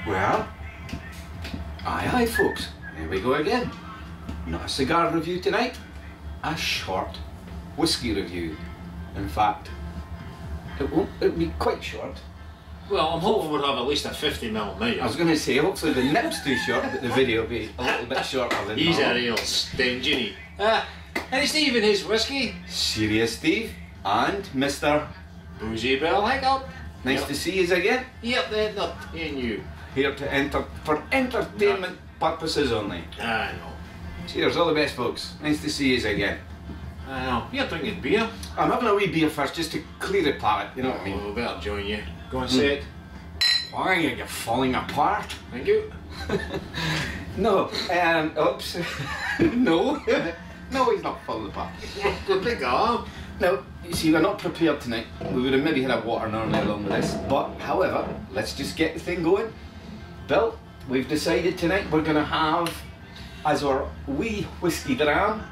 Well, aye folks, here we go again. Not a cigar review tonight, a short whiskey review. In fact, it'll be quite short. Well, I'm hoping we'll have at least a 50mm minute. I was going to say, hopefully the nip's too short, but the video will be a little bit shorter than He's normal. a real stingy. And it's Steve and his whiskey. Serious Steve and Mr. Boozy Bell Hiccup. Nice to see you again. Yep, they're not in you. Here to enter for entertainment purposes only. I know. Cheers, all the best folks. Nice to see you again. I know. You're drinking beer. I'm having a wee beer first just to clear the palate, you know what I mean? Oh, we better join you. Go and say it. Why are you falling apart? Thank you. No, oops. No. No, he's not falling apart. Go pick up. No, you see, we're not prepared tonight. We would have maybe had a water normally along with this. But, however, let's just get the thing going. Bill, we've decided tonight we're going to have, as our wee whiskey dram.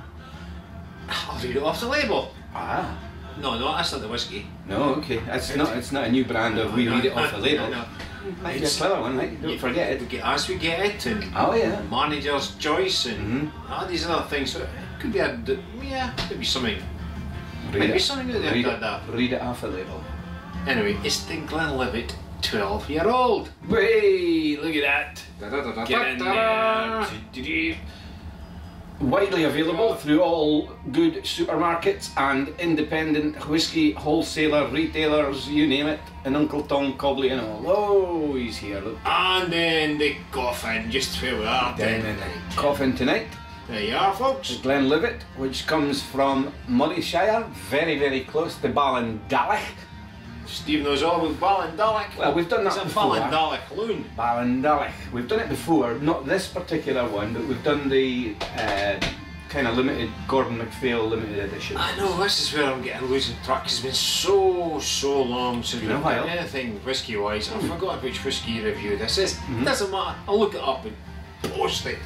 I'll read it off the label. Ah. No, that's not the whiskey. No, okay. It's not a new brand of we read it off the label. No. Might be a clever one, right? Don't forget it. As we get it, and oh yeah. manager's choice, and all these other things. So it could be could be something. Maybe something that they've done that. Read it off the label. Anyway, it's the Glenlivet 12-year-old. Way, look at that. Get in there. Widely available through all good supermarkets and independent whiskey wholesaler, retailers, you name it, and Uncle Tom Cobley and all. Oh, he's here, look. And then the coffin, just where we are. Then in the coffin tonight. There you are, folks. The Glenlivet, which comes from Murrayshire, very, very close to Ballindalich. Steve knows all about Ballindalich. Well, we've done that before. Ballindalich loon. Ballindalich. We've done it before, not this particular one, but we've done the kind of limited, Gordon MacPhail limited edition. I know, this is where I'm getting losing track. It's been so long since we've done anything whiskey-wise. I forgot which whiskey review this is. It doesn't matter. I'll look it up and post it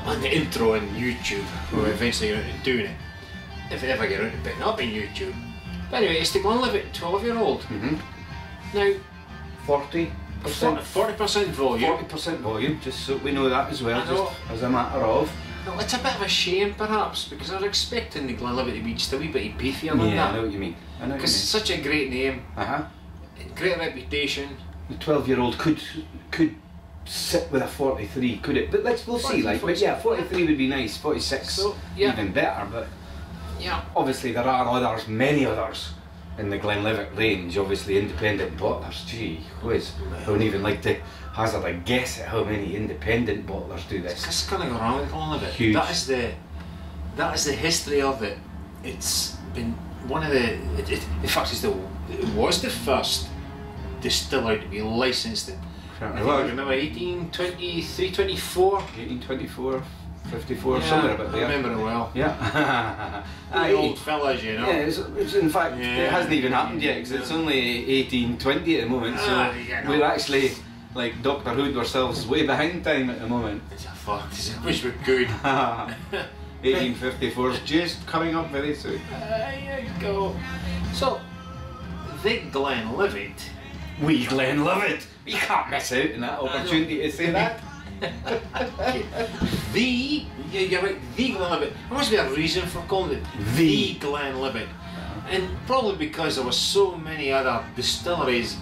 on the intro on YouTube. We'll eventually get around to doing it. If I ever get around to picking up on YouTube. But anyway, it's the Glenlivet 12-year-old. Now, 40%. 40% volume. 40% volume, just so we know that as well, just as a matter of. No, it's a bit of a shame perhaps, because I was expecting the Glenlivet to be just a wee bit beefier than that. I know what you mean. Because it's such a great name, great reputation. The 12-year-old could sit with a 43, could it? But we'll see, like, but yeah, 43 would be nice, 46 so, yeah. even better, but yeah. Obviously there are others, many others in the Glenlivet range, obviously independent bottlers. Gee whiz, I wouldn't even like to hazard a guess at how many independent bottlers do this. It's going to go wrong with Glenlivet. Huge. That is the history of it. It's been one of the, in fact it was the first distillery to be licensed. I think I remember 1823, 24? 1824, 54, somewhere about there. I remember it well. Yeah. The old fellas, you know. Yeah, it's in fact, it hasn't even happened yet, because it's only 1820 at the moment, so we're actually, like Doctor Who ourselves, way behind time at the moment. It's a fuck, I wish we could. 1854 is just coming up very soon. There you go. So, the Glenlivet. We Glenlivet! We can't miss out on that opportunity to say that. You're right, the Glenlivet. There must be a reason for calling it the Glenlivet. And probably because there were so many other distilleries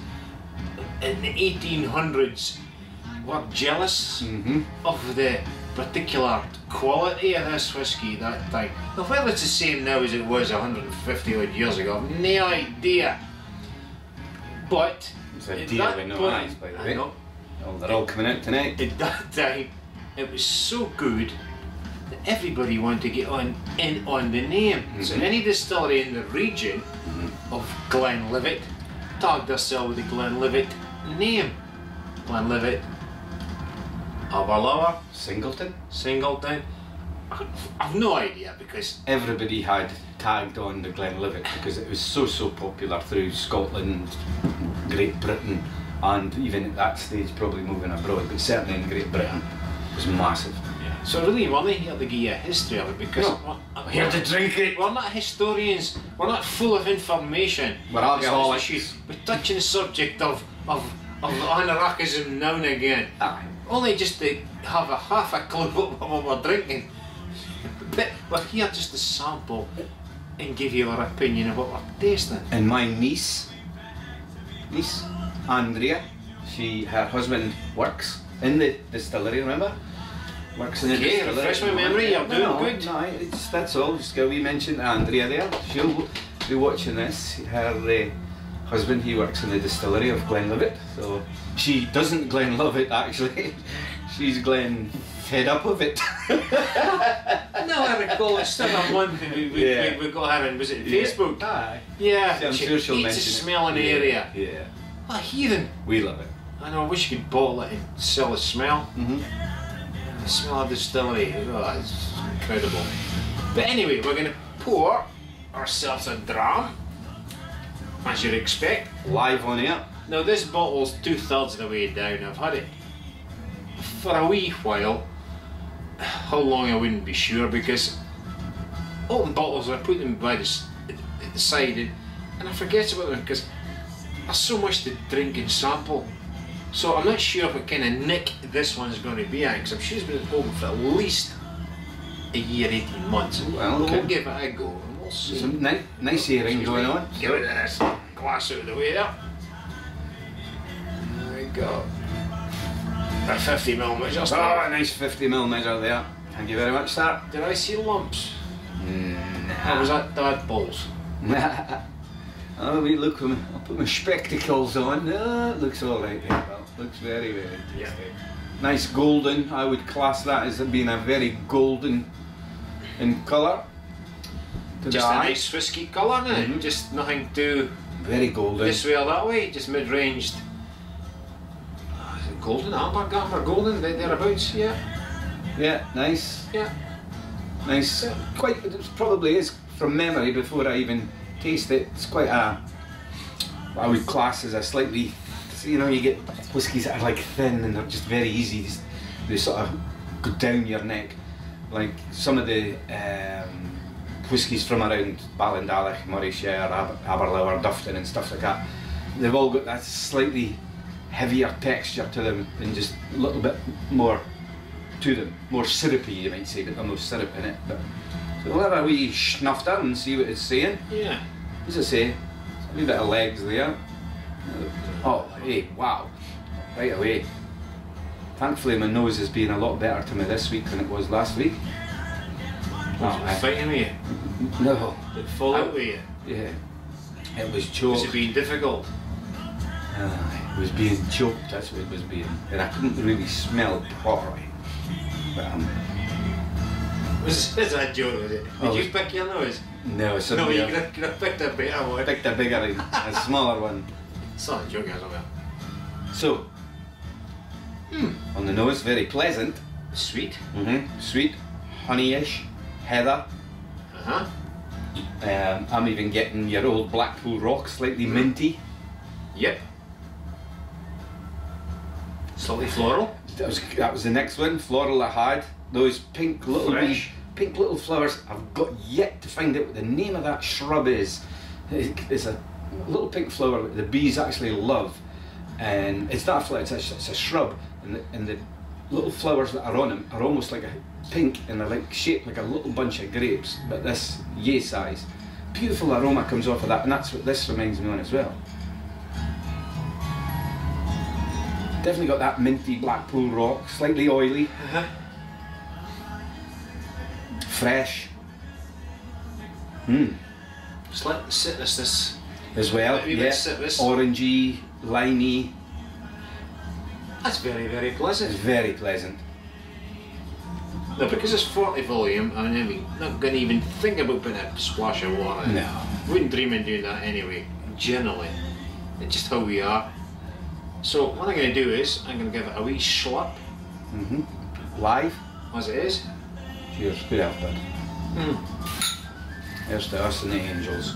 in the 1800s were jealous of the particular quality of this whiskey that time. Now whether it's the same now as it was 150 odd years ago, I've no idea. But it's a deal with no eyes, by the way. Oh, they're all coming out tonight. At that time, it was so good that everybody wanted to get in on the name. So any distillery in the region of Glenlivet tagged themselves with the Glenlivet name. Glenlivet, Aberlour, Singleton. I've no idea, because everybody had tagged on the Glenlivet because it was so popular through Scotland, Great Britain, and even at that stage probably moving abroad, but certainly in Great Britain it was massive. Yeah. So really we're not here to give you a history of it, because we're here to drink it. We're not historians, we're not full of information. We're alcoholics. We're touching the subject of of anarchism now and again. Aye. Only just to have a half a clue what we're drinking. But we're here just to sample and give you our opinion of what we're tasting. And my niece, Andrea, her husband works in the distillery, remember? Works in the distillery. Refresh my memory, you're doing good. No, that's all. Just we mentioned Andrea there. She'll be watching this. Her husband, he works in the distillery of Glenlivet. So she doesn't Glenlivet actually. She's Glen fed up of it. No, I recall it's still a month we got her in, was it Facebook? Aye. Yeah, I'm sure she'll hates mention the smell in the area. Yeah. What a heathen. We love it. I know, I wish you could bottle it and sell the smell. The smell of the distillery, oh, it's incredible. But anyway, we're going to pour ourselves a dram, as you'd expect. Live on air. Now this bottle's 2/3 of the way down. I've had it for a wee while. How long I wouldn't be sure, because open bottles I put them by the side and I forget about them because there's so much to drink and sample. So I'm not sure what kind of nick this one's going to be at, because I'm sure it's been open for at least a year, 18 months. Well, okay. We'll give it a go and we'll see. Some nice airing going on. Get rid of this glass out of the way there. There we go. A 50ml measure. Oh, a nice 50ml measure there. Thank you very much, sir. Did I see lumps? Nah. Or was that tadpoles? Oh, we look, I'll put my spectacles on. Oh, it looks alright there, pal. Looks very, very tasty. Yeah. Nice golden. I would class that as being a very golden in colour. Just a nice whisky colour now. Just nothing too very golden. this way or that way, just mid-ranged. Oh, is it golden? Amber golden, thereabouts, yeah. Yeah, nice. Yeah. Nice. Yeah. Quite, it probably is from memory before I even taste it. It's quite a, what I would class as a slightly, you know, you get whiskies that are like thin and they're just very easy. They sort of go down your neck. Like some of the whiskies from around Ballindalloch, Morayshire, Aberlour, Dufton and stuff like that. They've all got that slightly heavier texture to them and just a little bit more to them. More syrupy, you might say, but there's no syrup in it. But so we'll have a wee snuff down and see what it's saying. Yeah. What's it say? A wee bit of legs there. Oh, hey, wow. Right away. Thankfully my nose has been a lot better to me this week than it was last week. Was it fighting with you? No. Did it fall out with you? Yeah. It was choked. Was it being difficult? It was being choked, that's what it was being. And I couldn't really smell properly. But, Was that a joke, was it? Did you pick your nose? no, it's No, you could have picked a better one. picked a bigger one, a smaller one. It's not a joke, as well. So, on the nose, very pleasant. Sweet. Sweet, honeyish, heather. I'm even getting your old Blackpool Rock, slightly minty. Yep. Slightly floral. That was the next one, floral I had. Those pink little flowers. I've got yet to find out what the name of that shrub is. It's a little pink flower that the bees actually love. And it's not a flower, it's a shrub. And the little flowers that are on them are almost like a pink and they're like shaped like a little bunch of grapes, but this yay size. Beautiful aroma comes off of that, and that's what this reminds me on as well. Definitely got that minty Blackpool Rock, slightly oily, fresh. Slight citrusness As well, a wee bit citrus. Orangey, limey. That's very, very pleasant. It's very pleasant. No, because it's 40 volume, I'm not going to even think about putting a splash of water in. No. Wouldn't dream of doing that anyway, generally. It's just how we are. So what I'm going to do is, I'm going to give it a wee slurp. Live. As it is. Cheers. Good out, bud. Here's to us and the angels.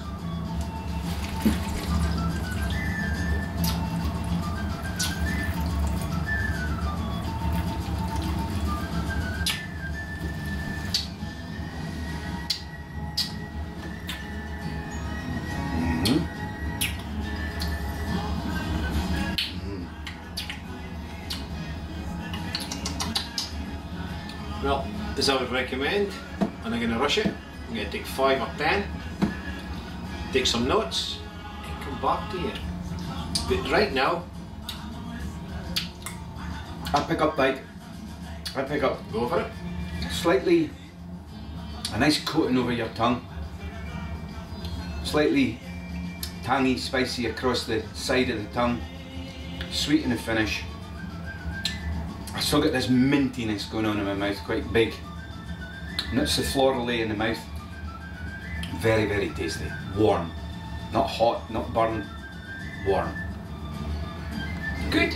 Well, as I would recommend, I'm not going to rush it. I'm going to take 5 or 10, take some notes, and come back to you. But right now, I pick up like, go for it. Slightly, a nice coating over your tongue, slightly tangy, spicy across the side of the tongue, sweet in the finish. I still got this mintiness going on in my mouth, quite big. Nuts of florally in the mouth. Very, very tasty. Warm. Not hot, not burn. Warm. Good.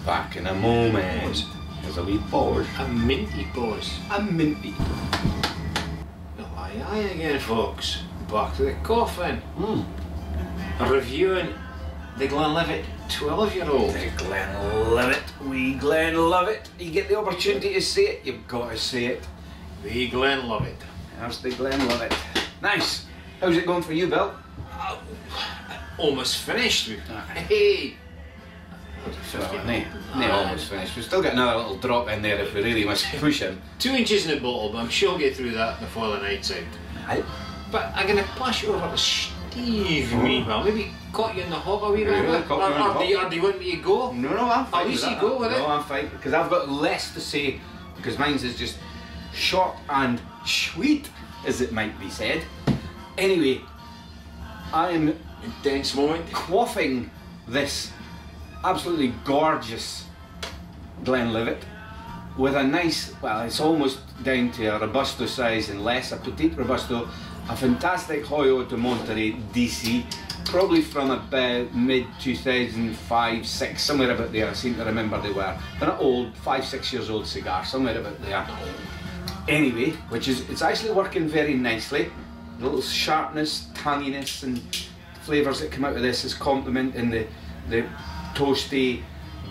Back in a moment. There's a wee pause. A minty pause. A minty. Well, aye again, folks. Back to the coffin. Reviewing the Glenlivet 12-year-old. The Glenlivet. We Glenlivet. You get the opportunity to say it, you've got to say it. The Glenlivet. There's the Glenlivet. Nice. How's it going for you, Bill? Almost finished. Hey. No, almost finished. We've still got another little drop in there if we really must push him. 2 inches in the bottle, but I'm sure I'll get through that before the night's out. But I'm going to pass you over to Steve, meanwhile. Maybe caught you in the hop a wee bit. Or do you want me to go? No, I'm fine. At least you go with it. No, I'm fine, because I've got less to say, because mine's is just short and sweet, as it might be said. Anyway, I'm intense moment. quaffing this absolutely gorgeous Glenlivet with a nice, well, it's almost down to a Robusto size and less, a Petite Robusto, a fantastic Hoyo de Monterey DC, probably from about mid 2005, 6, somewhere about there. I seem to remember they were. They're not old, 5, 6 years old cigar, somewhere about there. Anyway, it's actually working very nicely. The little sharpness, tanginess and flavours that come out of this is complementing the toasty,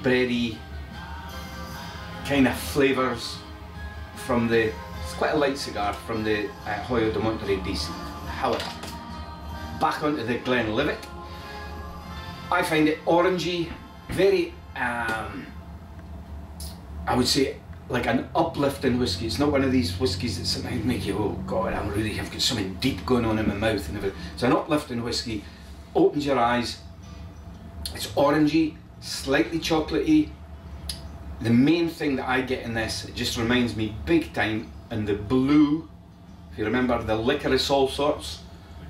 bready kind of flavours from the, it's quite a light cigar from the Hoyo de Monterey DC. However, back onto the Glenlivet, I find it orangey, very, I would say, like an uplifting whiskey. It's not one of these whiskies that somehow make you, oh God, I've got something deep going on in my mouth and everything. It's an uplifting whiskey, opens your eyes. It's orangey, slightly chocolatey. The main thing that I get in this, it just reminds me big time, and the blue, if you remember the licorice all sorts,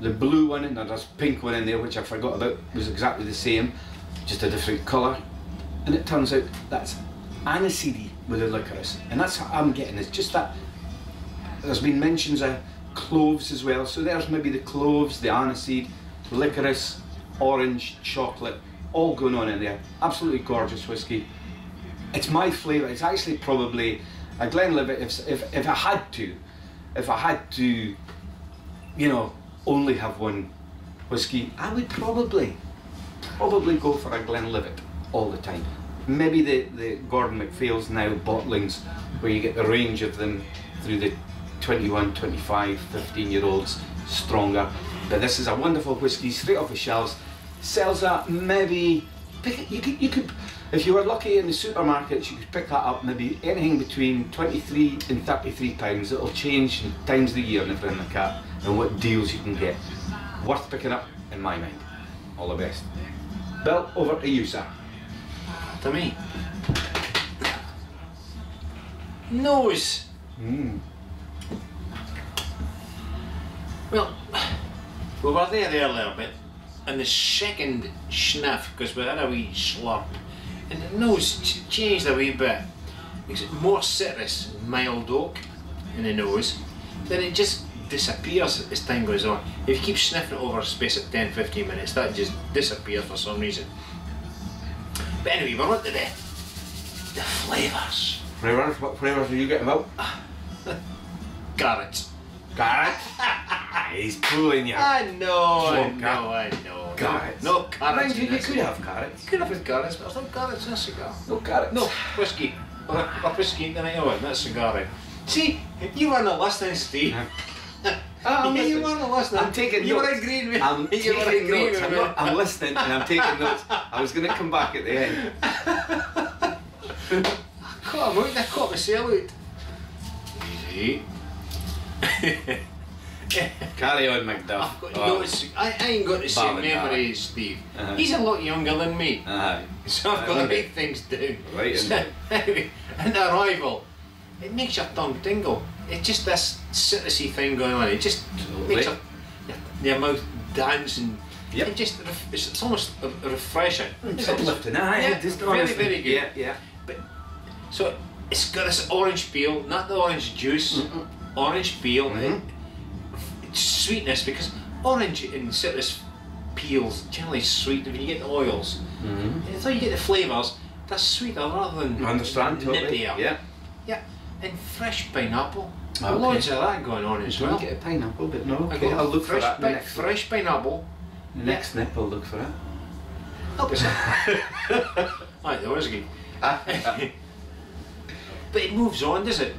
the blue one, and there's pink one in there which I forgot about, was exactly the same, just a different colour. And it turns out that's aniseedy with the licorice, and that's how I'm getting. It's just that there's been mentions of cloves as well, so there's maybe the cloves, the aniseed, licorice, orange, chocolate, all going on in there. Absolutely gorgeous whiskey. It's my flavour. It's actually probably a Glenlivet. If I had to, you know, only have one whiskey, I would probably go for a Glenlivet all the time. Maybe the Gordon MacPhail's now bottlings, where you get the range of them through the 21, 25, 15-year-olds stronger. But this is a wonderful whiskey straight off the shelves. Sells that maybe, you could, if you were lucky in the supermarkets, you could pick that up maybe anything between 23 and 33 pounds. It'll change in times of the year and everything like that, and what deals you can get. Worth picking up in my mind. All the best. Bill, over to you, sir. To me. Nose. Well, we were there a little bit, and the second sniff, because we had a wee slurp, and the nose changed a wee bit. Makes it more citrus, mild oak in the nose. Then it just disappears as time goes on. If you keep sniffing it over a space of 10-15 minutes, that just disappears for some reason. But anyway, we're on to the flavours. Flavours? What flavours are you getting out? Carrots. Carrots? He's pulling you. I know. Carrots. No carrots. Mind you, you could have carrots. You could have carrots, but there's no carrots in a cigar. No carrots. No, whiskey. Or whiskey tonight, not a cigar. See, you weren't listening, Steve. You weren't listening. I'm taking notes. You were agreeing with me. I'm taking notes. I'm listening and I'm taking notes. I was going to come back at the end. I caught myself out. See? Carry on, McDuff. I ain't got the same memory as Steve. He's a lot younger than me. So I've got to write things down. Right. So, anyway, and the arrival, it makes your tongue tingle. It's just this citrusy thing going on. It just makes your mouth dance, and it just it's almost refreshing. It's uplifting. Very good. Yeah. But so it's got this orange peel, not the orange juice. Orange peel. It's sweetness, because orange and citrus peels generally sweet. When you get the oils, so you get the flavours. That's sweeter rather than totally. Yeah. And fresh pineapple. Loads of that going on as well. Get a pineapple, but no. Okay, I'll look for that. Fresh pineapple. The next nip, I'll look for it. Help us. Right, the whiskey. But it moves on, does it?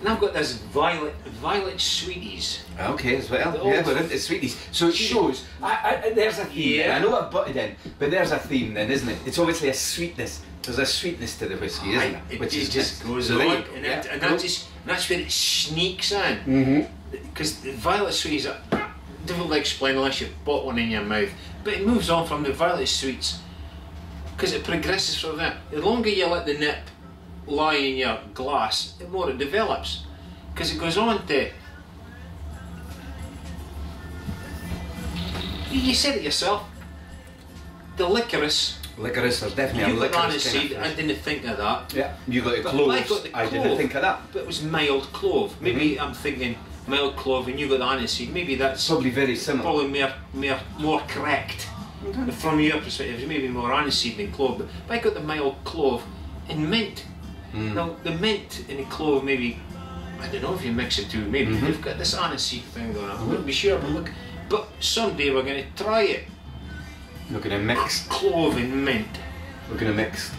And I've got this violet sweeties. Okay, as well. Yeah, we're into sweeties. So it shows. There's a theme. Yeah. I know I butted in, but there's a theme then, isn't it? It's obviously a sweetness. There's a sweetness to the whiskey, isn't it? Which just goes on, and that's where it sneaks in. Because the violet sweets are difficult to explain unless you've bought one in your mouth. But it moves on from the violet sweets, because it progresses from there. The longer you let the nip lie in your glass, the more it develops, because it goes on to, you said it yourself, the licorice. Licorice, there's definitely a licorice seed. I didn't think of that. Yeah, you got the cloves. I didn't think of that. But it was mild clove. Maybe I'm thinking mild clove, and you got the aniseed. Maybe that's probably very similar. Probably more correct from your perspective. Maybe more aniseed than clove. But I got the mild clove and mint. Now the mint and the clove, maybe, I don't know if you mix it too. Maybe they've got this aniseed thing going on. I wouldn't be sure, but look. But someday we're going to try it. We're going to mix clove and mint. We're going to mix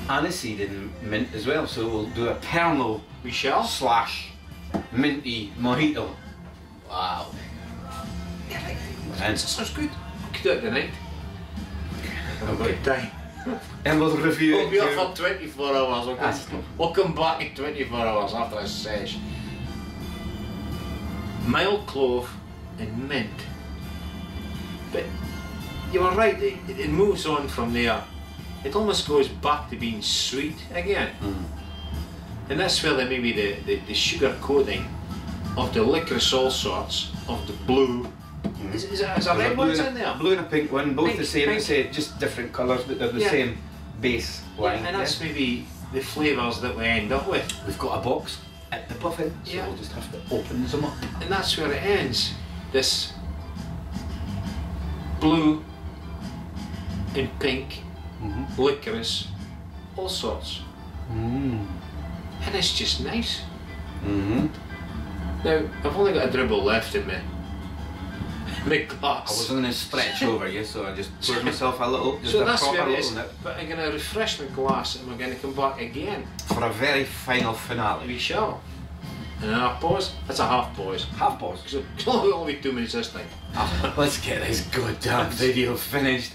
aniseed and mint as well. So we'll do a Pernod. We shall. / minty mojito. Wow. That sounds good. We could do it tonight. I've got time. And we'll review it. We'll be up for 24 hours. We'll come back in 24 hours after this session. Mild clove and mint. But you were right, it moves on from there. It almost goes back to being sweet again. And that's where maybe the sugar coating of the licorice, all sorts, of the blue. Is there red ones in there? Blue and a pink one, both the same, just different colours, but they're the same base line. And that's maybe the flavours that we end up with. We've got a box at the buffet, so we'll just have to open them up. And that's where it ends. This blue and pink licorice, all sorts. And it's just nice. Now, I've only got a dribble left in me. My glass. I wasn't going to stretch over you, so I just poured myself a little, just a proper little nip. But I'm going to refresh my glass and we're going to come back again. For a very final finale. We shall. And a half pause? That's a half pause. Half pause. So it'll only be 2 minutes this time. Let's get this goddamn video finished.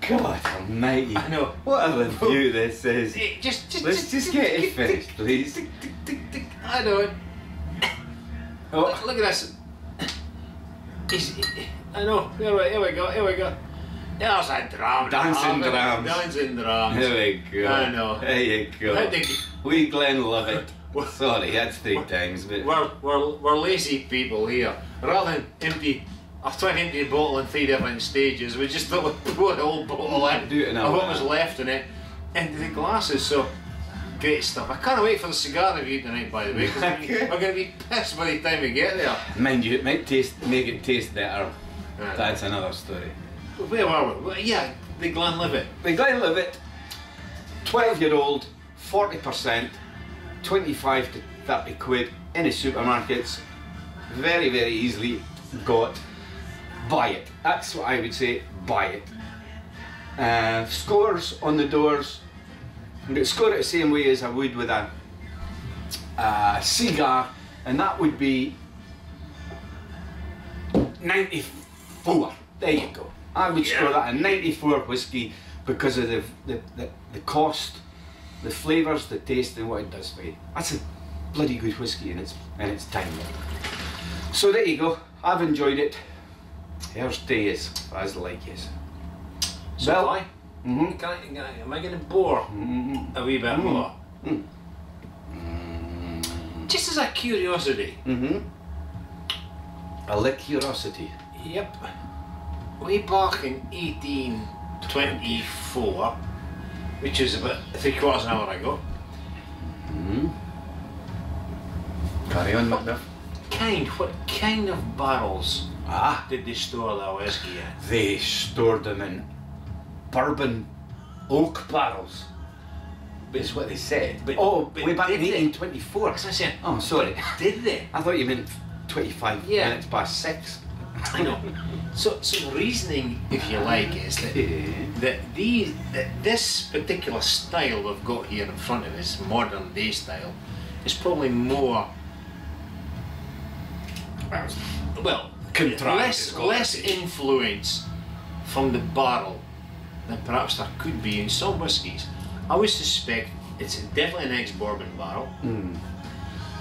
God almighty. I know. What a review this is. Let's just get it finished, please. I know it. Look at this. I know. Here we go. There's a drum. Dancing drums. Dancing drums. Here we go. I know. There you go. We Glenlivet. Sorry, that's 3 times. But we're lazy people here. Rather than empty. I've tried to empty the bottle in 3 different stages. We just thought we'd pour the whole bottle in. Do it in of what was left in it. And the glasses, so great stuff. I can't wait for the cigar review tonight, by the way, because we're going to be pissed by the time we get there. Mind you, it might make it taste better. That's another story. Where were we? Yeah, the Glenlivet. The Glenlivet, 12-year-old, 40%, 25 to 30 quid in the supermarkets. Very, very easily got. Buy it. That's what I would say. Buy it. Scores on the doors. I'm going to score it the same way as I would with a cigar, and that would be 94. There you go. I would score that a 94 whiskey because of the cost, the flavours, the taste, and what it does for you. That's bloody good whiskey in its time. So there you go. I've enjoyed it. Here's days, as like is. So Well, am I going to bore a wee bit more? Just as a curiosity. A lick curiosity. Yep. Way back in 1824, which is about 3/4 of an hour ago. Carry on, Macduff. What kind of barrels Ah, did they store their whiskey in? they stored them in bourbon oak barrels. Is what they said. But- but way back in did they? 1824. That's what I'm saying. Oh, sorry. Did they? I thought you meant 25 Yeah. minutes past 6. I know. So reasoning, if you like, is that this particular style we've got here in front of us, modern day style, is probably more Contrived. less influence from the barrel than perhaps there could be in some whiskies. I would suspect it's definitely an ex-bourbon barrel,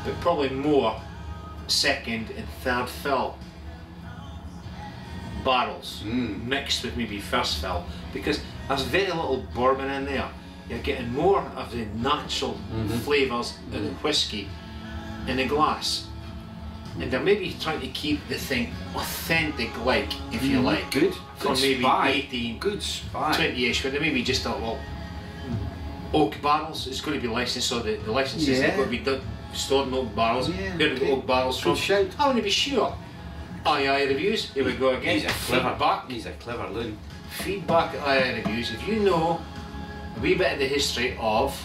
but probably more second and third fill barrels mixed with maybe first fill, because there's very little bourbon in there. You're getting more of the natural flavours of the whiskey in the glass, and they're maybe trying to keep the thing authentic, like, if you like, Good. from Good maybe spy. 18, Good spy. 20ish, where they maybe just thought, well, oak barrels, it's going to be licensed, so the licenses Yeah. have got to be stored in oak barrels. Yeah, Where do we get okay. oak barrels from? Good shout. I want to be sure. Ayeayereviews, here we go again. He's a clever Feedback. He's a clever loon. Feedback at Ayeayereviews. If you know a wee bit of the history of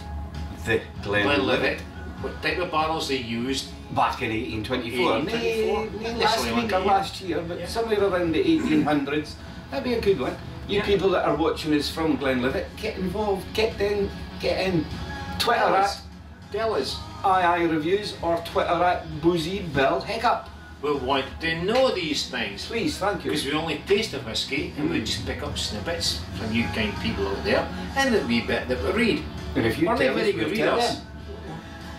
The Glenlivet, what type of barrels they used, back in 1824. 1824. Last Necessarily week or one last year, but Yeah. somewhere around the 1800s. That'd be a good one. You Yeah. people that are watching us from Glenlivet, get involved, get in. Twitter Tell at us. Tell us. Ayeayereviews or Twitter at Boozy Bell Hiccup. We want to know these things. Please, thank you. Because we only taste the whiskey and we just pick up snippets from you kind people out there and the wee bit that we read. And if you Are they tell very us, good we'll tell readers? them.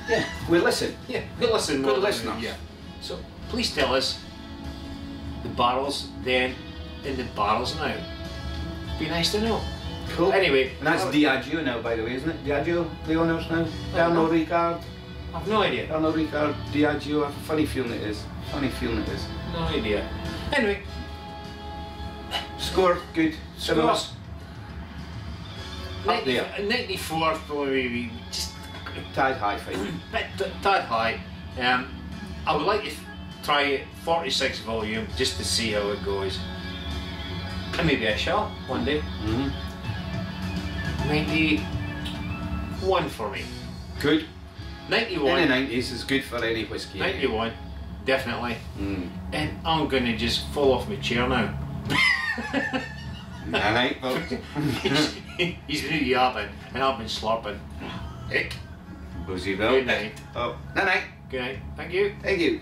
Yeah, we listen. Yeah, good listen. Good listeners. Yeah. So please tell us the barrels then and the barrels now. Be nice to know. Cool. Anyway, And that's Diageo now, by the way, isn't it? Diageo, the owners now? Pernod Ricard. I've no idea. Pernod Ricard, Diageo. I have a funny feeling it is. Funny feeling it is. No idea. Anyway, Score, good. Similar. scores. Up there. 94, probably just Tied high five. tad high. I would like to try it 46 volume just to see how it goes. And maybe I shall one day. 91 for me. Good. 91. In the 90s is good for any whiskey. 91, definitely. And I'm gonna just fall off my chair now. Night, folks. He's been yapping and I've been slurping. Ick. Boozy Bell. Good night. Oh, night. Good night. Thank you. Thank you.